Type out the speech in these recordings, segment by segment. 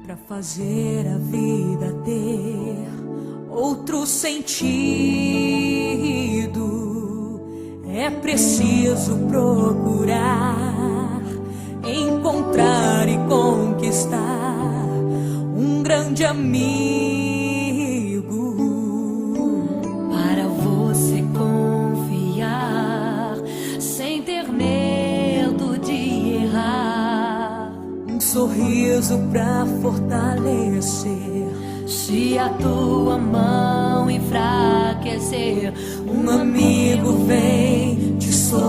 Pra fazer a vida ter outro sentido, é preciso procurar, encontrar e conquistar um grande amigo. Para você confiar, sem ter medo de errar. Um sorriso pra fortalecer. Se a tua mão enfraquecer, Um amigo vem te socorrer.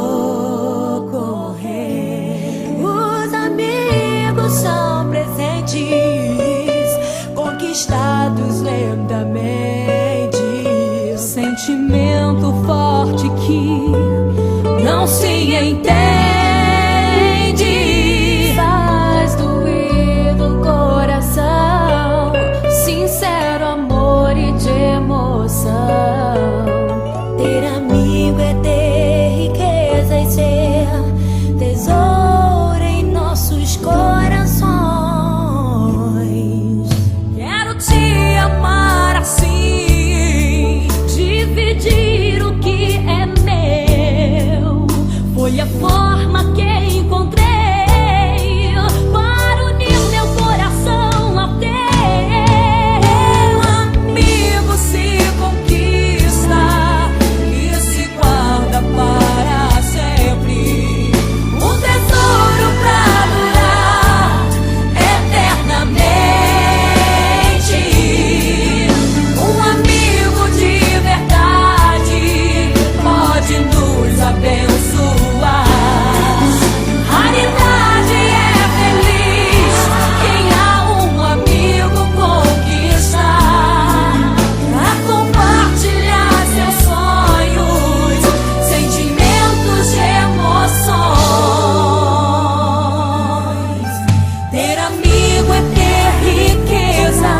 os amigos são presentes, conquistados lentamente. Sentimento forte que não se entende. Faz doer do coração, sincero amor e de emoção. Ter amigo é ter riqueza e ser tesouro em nossos corações. Quero te amar assim, Dividir o que é meu foi a forma que encontrei para unir meu coração ao teu. um amigo se conquista e se guarda para sempre. Um tesouro pra durar eternamente. Um amigo de verdade pode nos abençoar. Raridade é feliz quem a um amigo conquistar, a compartilhar seus sonhos, sentimentos e emoções. Ter amigo é ter riqueza,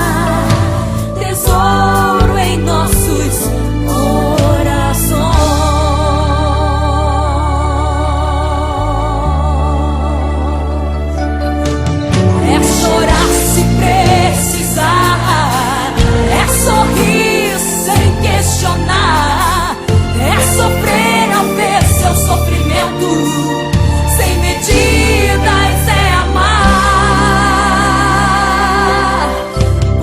tesouro em nossos corações. É chorar se precisar, é sorrir sem questionar, é sofrer ao ver seu sofrimento, sem medidas é amar.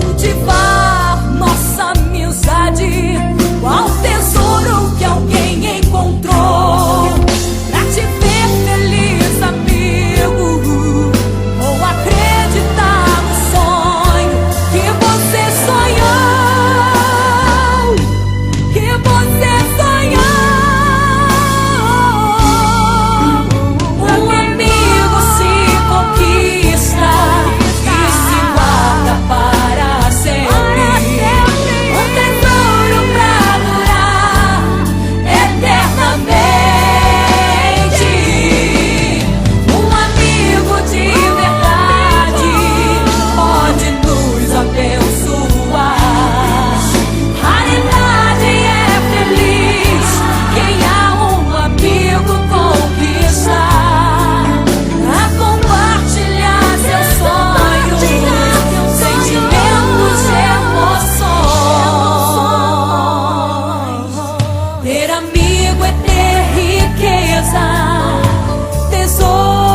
Cultivar nossa amizade, qual tesouro que alguém encontrou. Pra te ver feliz, amigo, ou acreditar no sonho que você sonhou, que você sonhou. Um amigo se conquista e se guarda para sempre. Um tesouro pra durar eternamente. Um amigo de verdade pode nos abençoar. Raridade é feliz quem a um amigo conquistar, a compartilhar seus sonhos, sentimentos e emoções. Ter amigo é ter riqueza, tesouro